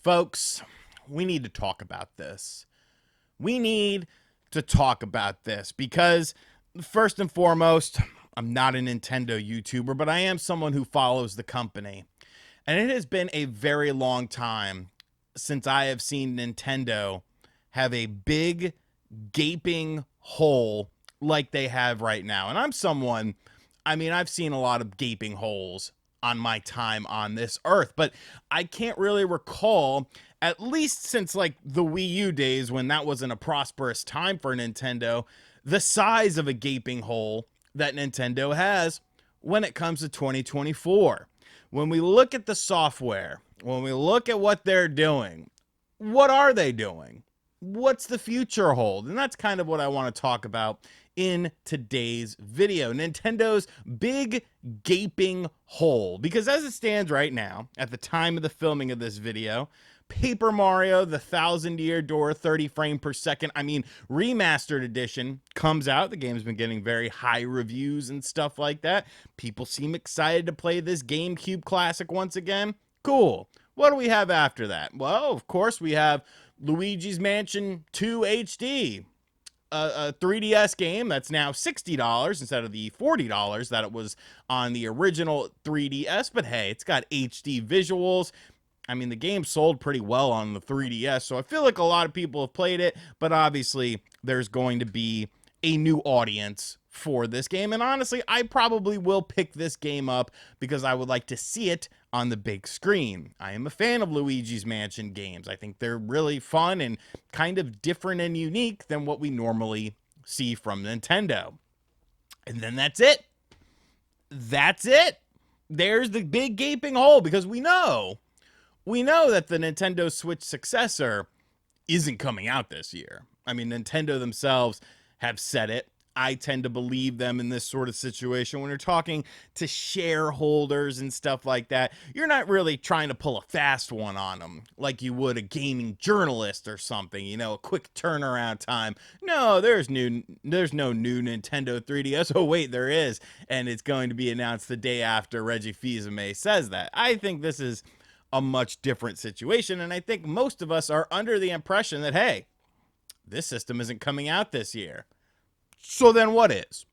Folks, we need to talk about this. We need to talk about this because, first and foremost, I'm not a Nintendo YouTuber, but I am someone who follows the company. And it has been a very long time since I have seen Nintendo have a big, gaping hole like they have right now. And I'm someone, I've seen a lot of gaping holes on my time on this earth, but I can't really recall, at least since like the Wii U days when that wasn't a prosperous time for Nintendo, the size of a gaping hole that Nintendo has when it comes to 2024. When we look at the software, when we look at what they're doing, what are they doing? What's the future hold? And that's kind of what I want to talk about in today's video. Nintendo's big gaping hole. Because as it stands right now, at the time of the filming of this video, Paper Mario, the 1,000-Year Door, 30 frame per second, remastered edition comes out. The game's been getting very high reviews and stuff like that. People seem excited to play this GameCube classic once again. Cool. What do we have after that? Well, of course, we have Luigi's Mansion 2 HD, a 3DS game that's now $60 instead of the $40 that it was on the original 3DS. But hey, it's got HD visuals. The game sold pretty well on the 3DS, so I feel like a lot of people have played it, but obviously there's going to be a new audience for this game. And honestly, I probably will pick this game up because I would like to see it on the big screen. I am a fan of Luigi's Mansion games. I think they're really fun and kind of different and unique than what we normally see from Nintendo. And then that's it. That's it. There's the big gaping hole because we know that the Nintendo Switch successor isn't coming out this year. Nintendo themselves have said it. I tend to believe them in this sort of situation. When you're talking to shareholders and stuff like that, you're not really trying to pull a fast one on them like you would a gaming journalist or something, a quick turnaround time. No, there's no new Nintendo 3DS. Oh, wait, there is. And it's going to be announced the day after Reggie Fils-Aimé says that. I think this is a much different situation, and I think most of us are under the impression that, hey, this system isn't coming out this year. So then what is?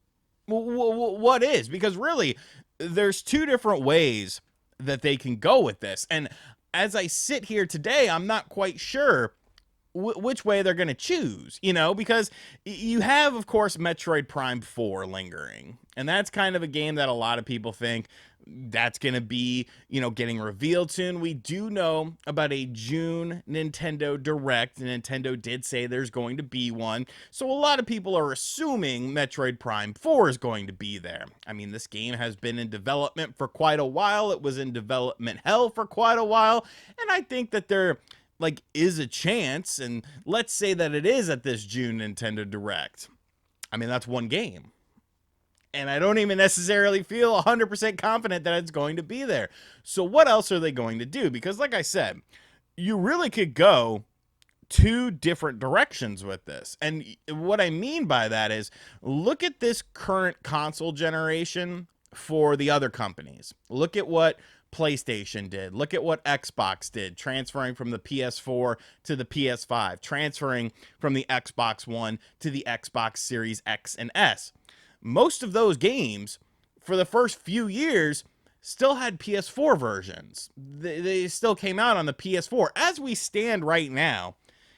What is? Because really, there's two different ways that they can go with this, and as I sit here today, I'm not quite sure which way they're going to choose, because you have, of course, Metroid Prime 4 lingering, and that's kind of a game that a lot of people think that's going to be, getting revealed soon. We do know about a June Nintendo Direct. Nintendo did say there's going to be one. So a lot of people are assuming Metroid Prime 4 is going to be there. This game has been in development for quite a while. It was in development hell for quite a while. And I think that there is a chance, and let's say that it is at this June Nintendo Direct. That's one game. And I don't even necessarily feel 100% confident that it's going to be there. So what else are they going to do? Because like I said, you really could go two different directions with this. And what I mean by that is, look at this current console generation for the other companies. Look at what PlayStation did. Look at what Xbox did, transferring from the PS4 to the PS5, transferring from the Xbox One to the Xbox Series X and S. Most of those games, for the first few years, still had PS4 versions. They still came out on the PS4. As we stand right now,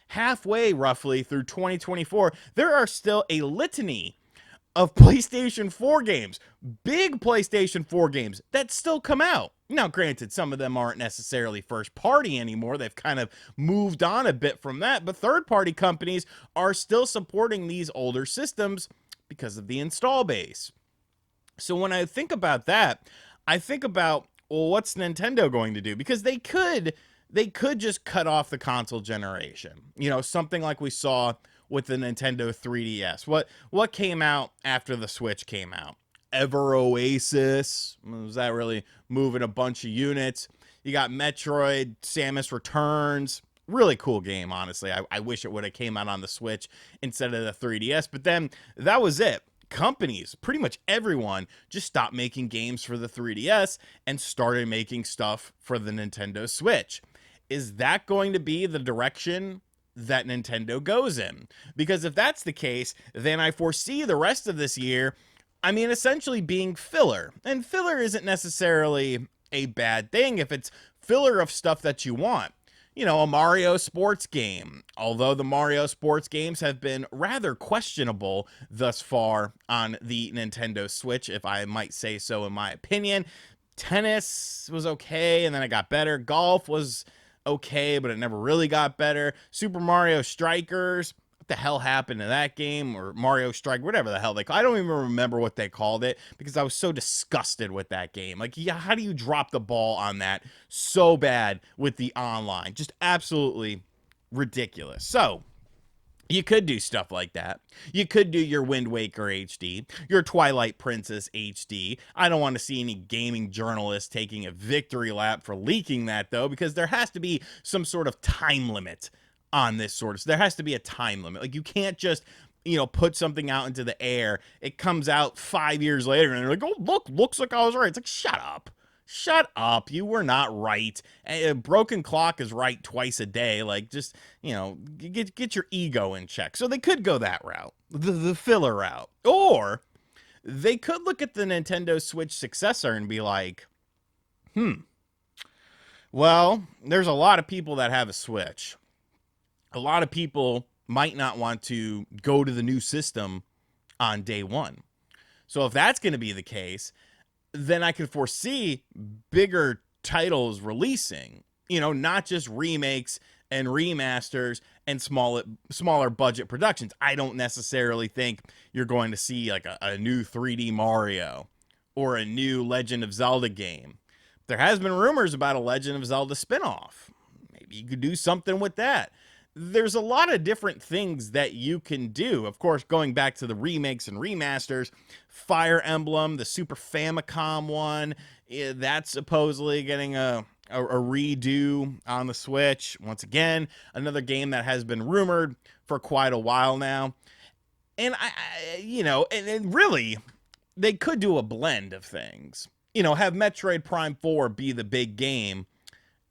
halfway roughly through 2024, there are still a litany of PlayStation 4 games, big PlayStation 4 games that still come out. Now, granted, some of them aren't necessarily first party anymore. They've kind of moved on a bit from that, but third party companies are still supporting these older systems because of the install base. So when I think about that, I think about, well, what's Nintendo going to do? Because they could just cut off the console generation. Something like we saw with the Nintendo 3DS. What came out after the Switch came out? Ever Oasis. Was that really moving a bunch of units? You got Metroid, Samus Returns. Really cool game, honestly. I wish it would have came out on the Switch instead of the 3DS, but then that was it. Companies, pretty much everyone, just stopped making games for the 3DS and started making stuff for the Nintendo Switch. is that going to be the direction that Nintendo goes in? Because if that's the case, then I foresee the rest of this year, I mean, essentially being filler. And filler isn't necessarily a bad thing if it's filler of stuff that you want. You know, a Mario sports game. Although the Mario sports games have been rather questionable thus far on the Nintendo Switch, if I might say so in my opinion. Tennis was okay, and then it got better. Golf was okay, but it never really got better. Super Mario Strikers, what the hell happened to that game? Or Mario Strike, whatever the hell they call it. I don't even remember what they called it because I was so disgusted with that game. Like, yeah, how do you drop the ball on that so bad with the online? Just absolutely ridiculous. So, you could do stuff like that. You could do your Wind Waker HD, your Twilight Princess HD. I don't want to see any gaming journalists taking a victory lap for leaking that, though, because there has to be some sort of time limit on this sort of. There has to be a time limit. Like, you can't just, you know, put something out into the air. It comes out 5 years later, and they're like, oh, looks like I was right. It's like, shut up. Shut up. You were not right. A broken clock is right twice a day. Like, just, you know, get your ego in check. So they could go that route, the filler route. Or they could look at the Nintendo Switch successor and be like, well, there's a lot of people that have a Switch. A lot of people might not want to go to the new system on day one. So if that's going to be the case, then I could foresee bigger titles releasing, you know, not just remakes and remasters and smaller budget productions. I don't necessarily think you're going to see like a new 3D Mario or a new Legend of Zelda game. There has been rumors about a Legend of Zelda spinoff. Maybe you could do something with that. There's a lot of different things that you can do. Of course, going back to the remakes and remasters, Fire Emblem, the Super Famicom one, that's supposedly getting a redo on the Switch. Once again, another game that has been rumored for quite a while now. And and really, they could do a blend of things. You know, have Metroid Prime 4 be the big game,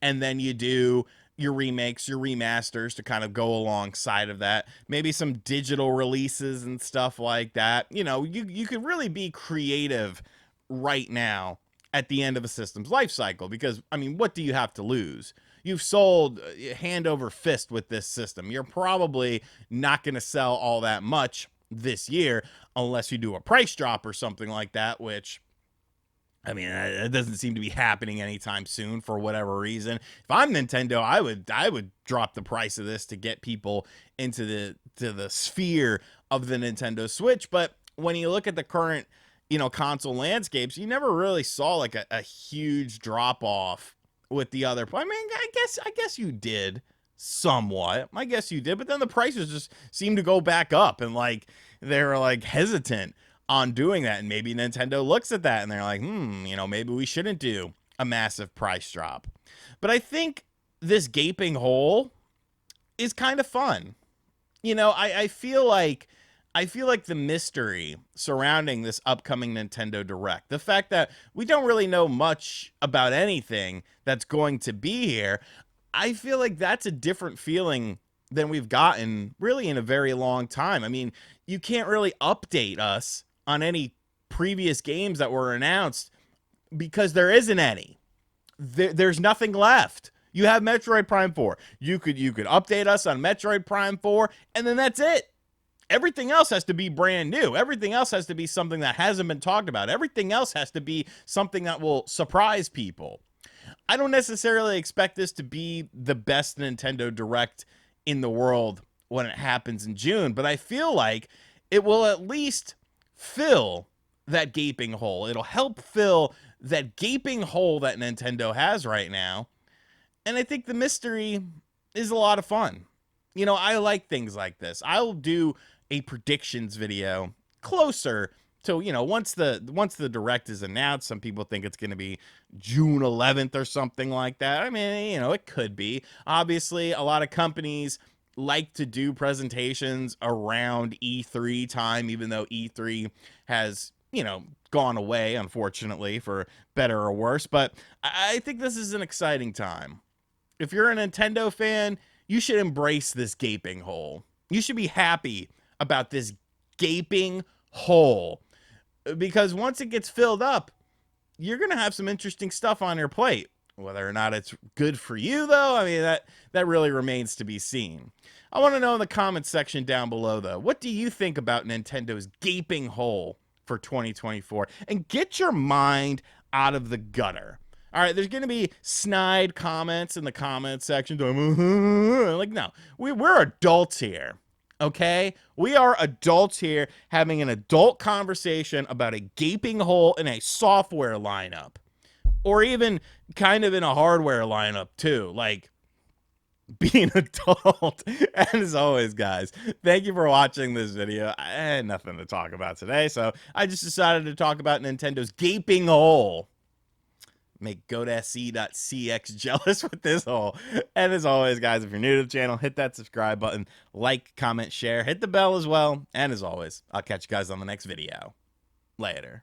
and then you do your remakes, your remasters to kind of go alongside of that. Maybe some digital releases and stuff like that. You know, you could really be creative right now at the end of a system's life cycle because, I mean, what do you have to lose? You've sold hand over fist with this system. You're probably not going to sell all that much this year unless you do a price drop or something like that, which, I mean, it doesn't seem to be happening anytime soon for whatever reason. If I'm Nintendo, I would drop the price of this to get people into the sphere of the Nintendo Switch. But when you look at the current, you know, console landscapes, you never really saw like a huge drop off with the other. I mean, I guess you did somewhat. I guess you did, but then the prices just seemed to go back up, and like they were like hesitant on doing that, and maybe Nintendo looks at that and they're like, you know, maybe we shouldn't do a massive price drop. But I think this gaping hole is kind of fun. You know, I feel like the mystery surrounding this upcoming Nintendo Direct, the fact that we don't really know much about anything that's going to be here, I feel like that's a different feeling than we've gotten really in a very long time. I mean, you can't really update us on any previous games that were announced because there isn't any. There's nothing left. You have Metroid Prime 4. You could update us on Metroid Prime 4, and then that's it. Everything else has to be brand new. Everything else has to be something that hasn't been talked about. Everything else has to be something that will surprise people. I don't necessarily expect this to be the best Nintendo Direct in the world when it happens in June, but I feel like it will at least fill that gaping hole. It'll help fill that gaping hole that Nintendo has right now. And I think the mystery is a lot of fun. You know, I like things like this. I'll do a predictions video closer to, you know, once the Direct is announced. Some people think it's going to be June 11th or something like that. I mean, you know, it could be. Obviously, a lot of companies like to do presentations around E3 time, even though E3 has, you know, gone away, unfortunately, for better or worse. But I think this is an exciting time. If you're a Nintendo fan, you should embrace this gaping hole. You should be happy about this gaping hole, because once it gets filled up, you're going to have some interesting stuff on your plate. Whether or not it's good for you, though, I mean, that really remains to be seen. I want to know in the comments section down below, though, what do you think about Nintendo's gaping hole for 2024? And get your mind out of the gutter. All right, there's going to be snide comments in the comment section. Like, no, we're adults here, okay? We are adults here having an adult conversation about a gaping hole in a software lineup. Or even kind of in a hardware lineup, too. Like, being adult. And as always, guys, thank you for watching this video. I had nothing to talk about today, so I just decided to talk about Nintendo's gaping hole. Make GoatSC.cx jealous with this hole. And as always, guys, if you're new to the channel, hit that subscribe button, like, comment, share, hit the bell as well. And as always, I'll catch you guys on the next video. Later.